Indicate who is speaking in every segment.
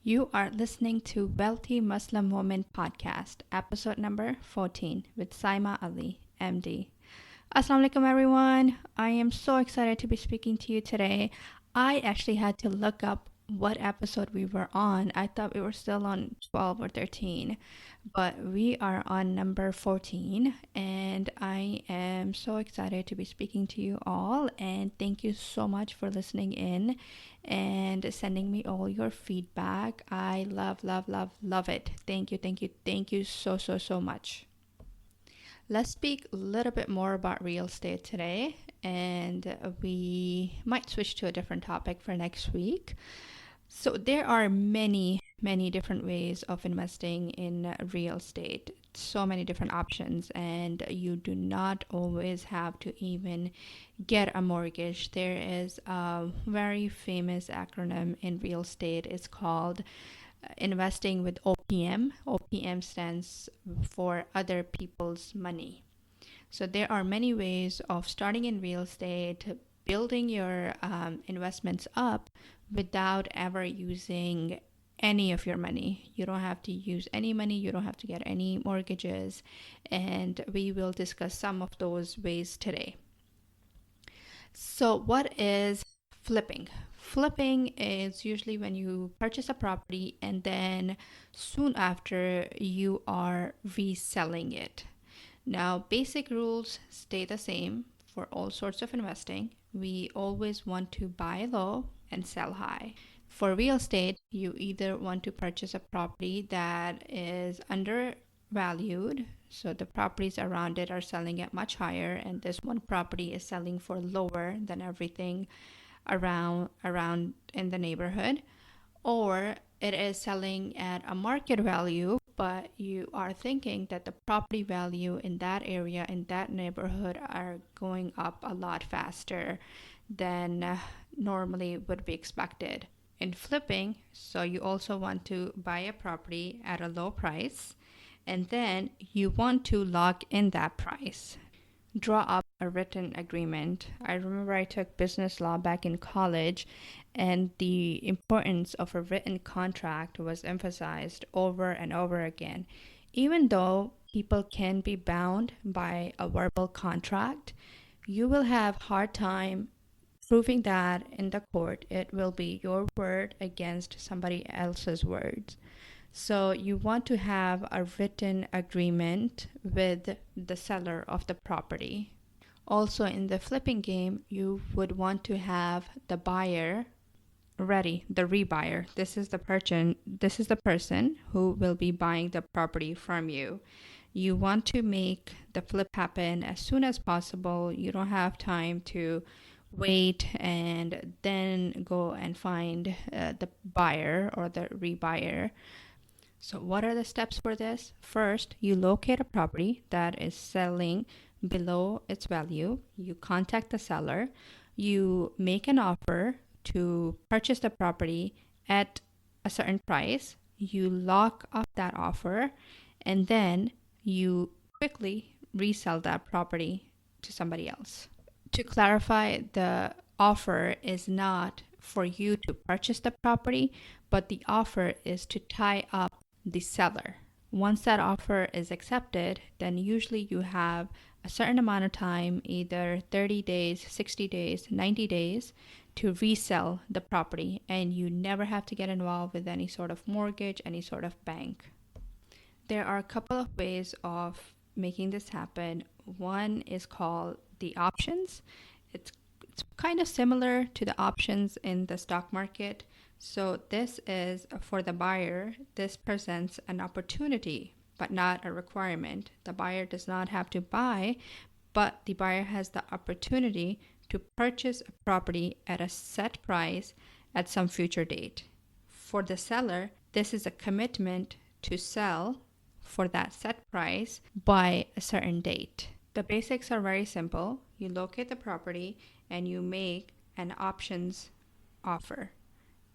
Speaker 1: You are listening to Wealthy Muslim Woman Podcast, episode number 14 with Saima Ali, MD. Assalamu alaikum, everyone. I am so excited to be speaking to you today. I actually had to look up what episode we were on. I thought we were still on 12 or 13, but we are on number 14, and I am so excited to be speaking to you all. And thank you so much for listening in and sending me all your feedback. I love it. Thank you so much. Let's speak a little bit more about real estate today, and we might switch to a different topic for next week. So, there are many different ways of investing in real estate, so many different options, and you do not always have to even get a mortgage. There is a very famous acronym in real estate. It's called investing with OPM. OPM stands for other people's money. So there are many ways of starting in real estate, building your investments up without ever using any of your money. You don't have to use any money, you don't have to get any mortgages, and we will discuss some of those ways today. So, what is flipping? Flipping is usually when you purchase a property and then soon after you are reselling it. Now, basic rules stay the same for all sorts of investing. We always want to buy low and sell high. For real estate, you either want to purchase a property that is undervalued, so the properties around it are selling at much higher, and this one property is selling for lower than everything around in the neighborhood, or it is selling at a market value, but you are thinking that the property value in that area, in that neighborhood, are going up a lot faster than normally would be expected. In flipping, so you also want to buy a property at a low price, and then you want to lock in that price. Draw up a written agreement. I remember I took business law back in college, and the importance of a written contract was emphasized over and over again. Even though people can be bound by a verbal contract, you will have hard time proving that in the court. It will be your word against somebody else's words. So you want to have a written agreement with the seller of the property. Also, in the flipping game, you would want to have the buyer ready, the rebuyer. This is the person who will be buying the property from you. You want to make the flip happen as soon as possible. You don't have time to wait and then go and find the buyer or the rebuyer. So, what are the steps for this? First, you locate a property that is selling below its value. You contact the seller. You make an offer to purchase the property at a certain price. You lock up that offer, and then you quickly resell that property to somebody else. To clarify, the offer is not for you to purchase the property, but the offer is to tie up the seller. Once that offer is accepted, then usually you have a certain amount of time, either 30 days, 60 days, 90 days, to resell the property, and you never have to get involved with any sort of mortgage, any sort of bank. There are a couple of ways of making this happen. One is called the options. It's kind of similar to the options in the stock market. So this is for the buyer. This presents an opportunity, but not a requirement. The buyer does not have to buy, but the buyer has the opportunity to purchase a property at a set price at some future date. For the seller, this is a commitment to sell for that set price by a certain date. The basics are very simple. You locate the property and you make an options offer.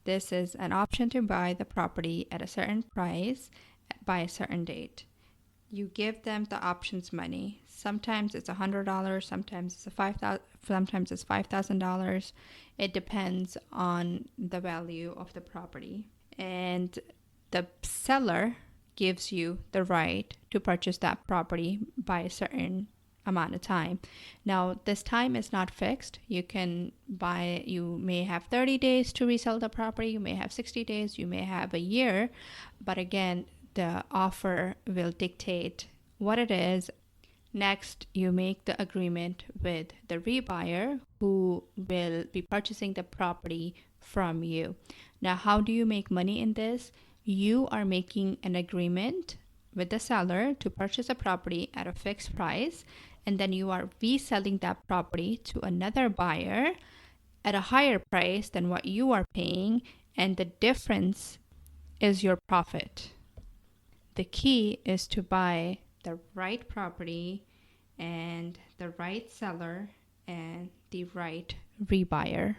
Speaker 1: This is an option to buy the property at a certain price by a certain date. You give them the options money. Sometimes it's $100, sometimes it's $5,000. It depends on the value of the property. and the seller gives you the right to purchase that property by a certain amount of time. Now, this time is not fixed. You can buy, you may have 30 days to resell the property, you may have 60 days, you may have a year, but again, the offer will dictate what it is. Next, you make the agreement with the rebuyer who will be purchasing the property from you. Now, how do you make money in this? You are making an agreement with the seller to purchase a property at a fixed price, and then you are reselling that property to another buyer at a higher price than what you are paying, and the difference is your profit. The key is to buy the right property and the right seller and the right rebuyer.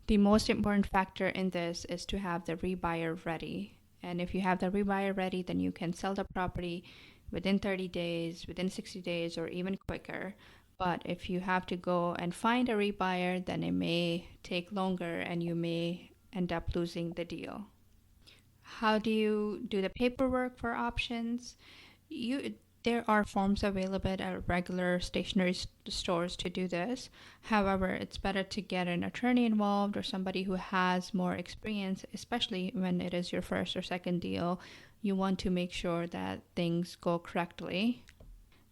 Speaker 1: The most important factor in this is to have the rebuyer ready. And if you have the rebuyer ready, then you can sell the property within 30 days, within 60 days, or even quicker. But if you have to go and find a rebuyer, then it may take longer and you may end up losing the deal. How do you do the paperwork for options? There are forms available at regular stationery stores to do this. However, it's better to get an attorney involved or somebody who has more experience, especially when it is your first or second deal. You want to make sure that things go correctly.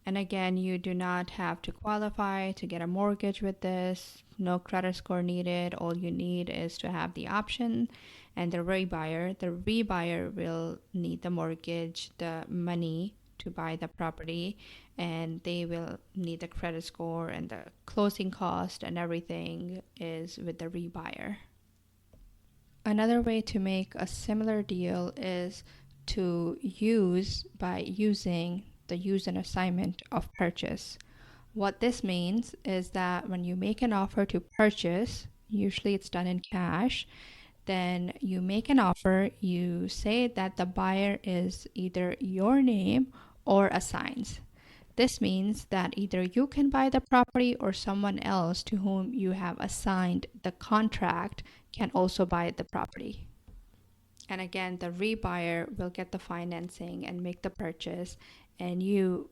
Speaker 1: And again, you do not have to qualify to get a mortgage with this. No credit score needed. All you need is to have the option and the rebuyer. The rebuyer will need the mortgage, the money to buy the property, and they will need the credit score, and the closing cost and everything is with the rebuyer. Another way to make a similar deal is to use an assignment of purchase. What this means is that when you make an offer to purchase, usually it's done in cash, then you make an offer, you say that the buyer is either your name or assigns. This means that either you can buy the property or someone else to whom you have assigned the contract can also buy the property. And again, the rebuyer will get the financing and make the purchase, and you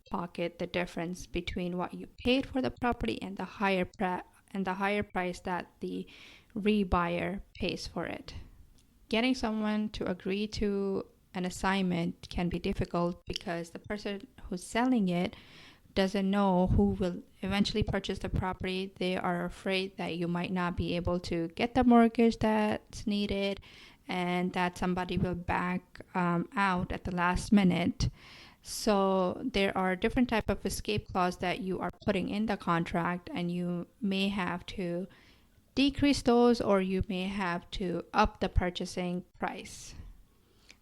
Speaker 1: pocket the difference between what you paid for the property and the higher price that the rebuyer pays for it. Getting someone to agree to an assignment can be difficult because the person who's selling it doesn't know who will eventually purchase the property. They are afraid that you might not be able to get the mortgage that's needed and that somebody will back out at the last minute. So there are different type of escape clause that you are putting in the contract, and you may have to decrease those, or you may have to up the purchasing price.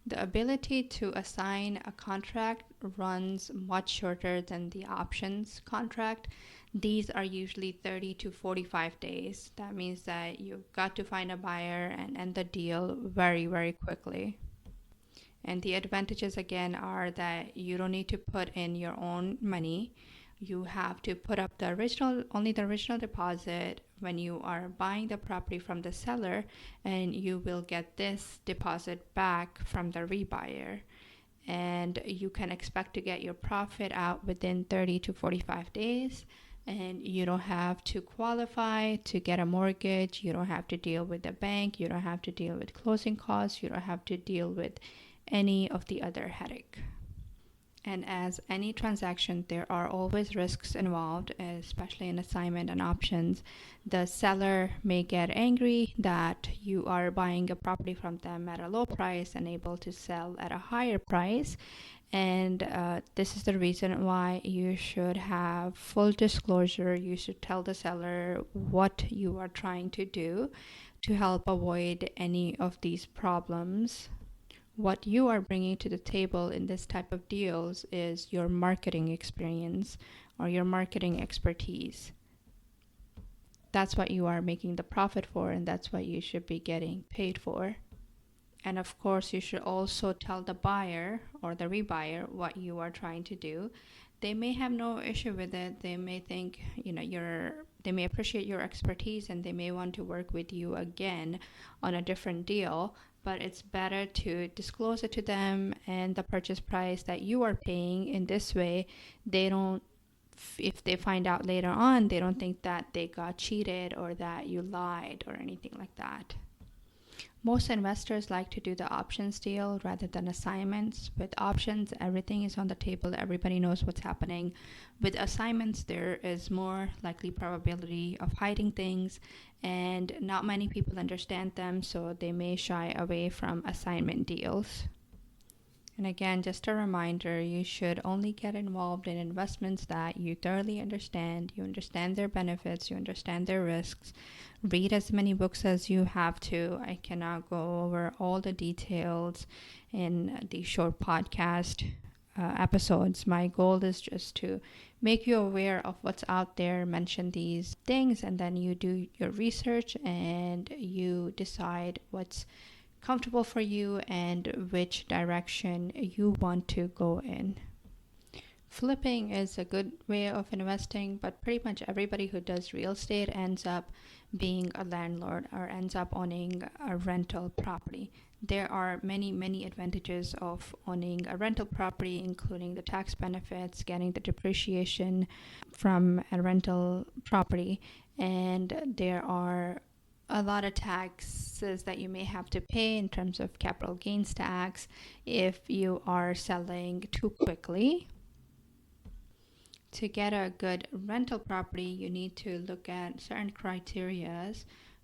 Speaker 1: The ability to assign a contract runs much shorter than the options contract. These are usually 30 to 45 days. That means that you've got to find a buyer and end the deal very, very quickly. And the advantages again are that you don't need to put in your own money. You have to put up only the original deposit when you are buying the property from the seller, and you will get this deposit back from the rebuyer. And you can expect to get your profit out within 30 to 45 days. And you don't have to qualify to get a mortgage. You don't have to deal with the bank. You don't have to deal with closing costs. You don't have to deal with any of the other headache. And as any transaction, there are always risks involved, especially in assignment and options. The seller may get angry that you are buying a property from them at a low price and able to sell at a higher price. And this is the reason why you should have full disclosure. You should tell the seller what you are trying to do to help avoid any of these problems. What you are bringing to the table in this type of deals is your marketing experience or your marketing expertise. That's what you are making the profit for, and that's what you should be getting paid for. And of course, you should also tell the buyer or the rebuyer what you are trying to do. They may have no issue with it. They may think, they may appreciate your expertise, and they may want to work with you again on a different deal. but it's better to disclose it to them and the purchase price that you are paying. In this way, they don't, if they find out later on, they don't think that they got cheated or that you lied or anything like that. Most investors like to do the options deal rather than assignments. With options, everything is on the table, everybody knows what's happening. With assignments, there is more likely probability of hiding things, and not many people understand them, so they may shy away from assignment deals. And again, just a reminder, you should only get involved in investments that you thoroughly understand. You understand their benefits, you understand their risks. Read as many books as you have to. I cannot go over all the details in these short podcast episodes. My goal is just to make you aware of what's out there, mention these things, and then you do your research and you decide what's comfortable for you and which direction you want to go in. Flipping is a good way of investing, but pretty much everybody who does real estate ends up being a landlord or ends up owning a rental property. There are many advantages of owning a rental property, including the tax benefits, getting the depreciation from a rental property, and there are a lot of taxes that you may have to pay in terms of capital gains tax if you are selling too quickly. To get a good rental property, you need to look at certain criteria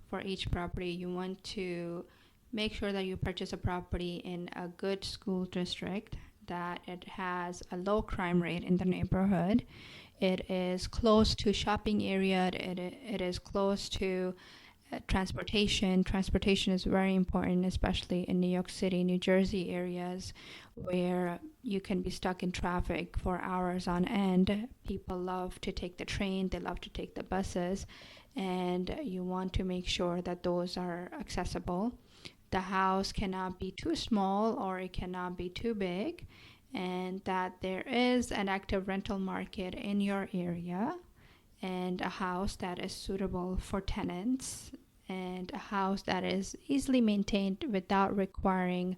Speaker 1: for each property. You want to make sure that you purchase a property in a good school district, that it has a low crime rate in the neighborhood, it is close to shopping area, it is close to transportation. Transportation is very important, especially in New York City, New Jersey areas where you can be stuck in traffic for hours on end. People love to take the train, they love to take the buses, and you want to make sure that those are accessible. The house cannot be too small or it cannot be too big, and that there is an active rental market in your area, and a house that is suitable for tenants, and a house that is easily maintained without requiring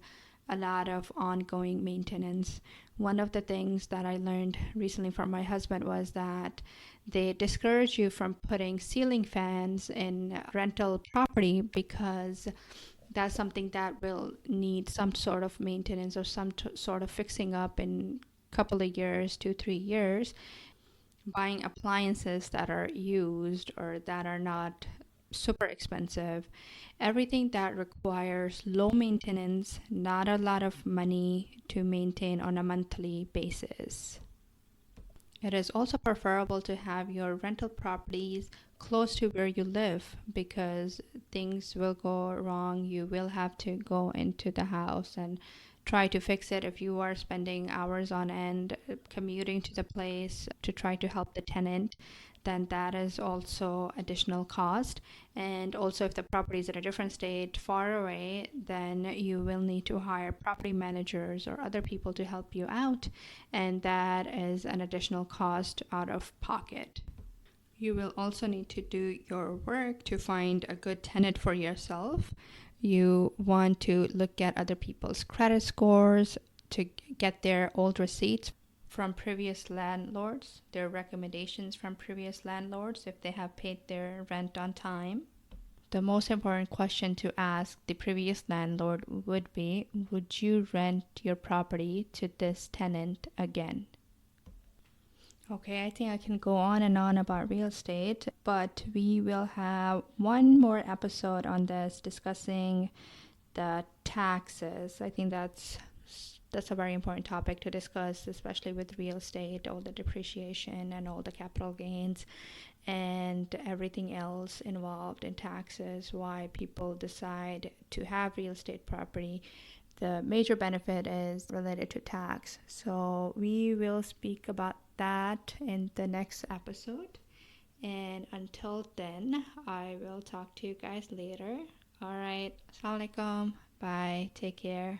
Speaker 1: a lot of ongoing maintenance. One of the things that I learned recently from my husband was that they discourage you from putting ceiling fans in rental property because that's something that will need some sort of maintenance or some sort of fixing up in a couple of years, 2-3 years. Buying appliances that are used or that are not super expensive, everything that requires low maintenance, not a lot of money to maintain on a monthly basis. It is also preferable to have your rental properties close to where you live because things will go wrong. You will have to go into the house and try to fix it. If you are spending hours on end commuting to the place to try to help the tenant, then that is also additional cost. And also if the property is in a different state far away, then you will need to hire property managers or other people to help you out, and that is an additional cost out of pocket. You will also need to do your work to find a good tenant for yourself. You want to look at other people's credit scores, to get their old receipts from previous landlords, their recommendations from previous landlords if they have paid their rent on time. The most important question to ask the previous landlord would be, would you rent your property to this tenant again? Okay, I think I can go on and on about real estate, but we will have one more episode on this discussing the taxes. I think that's a very important topic to discuss, especially with real estate, all the depreciation and all the capital gains and everything else involved in taxes, why people decide to have real estate property. The major benefit is related to tax. So we will speak about that in the next episode. And until then, I will talk to you guys later. All right. Assalamualaikum. Bye. Take care.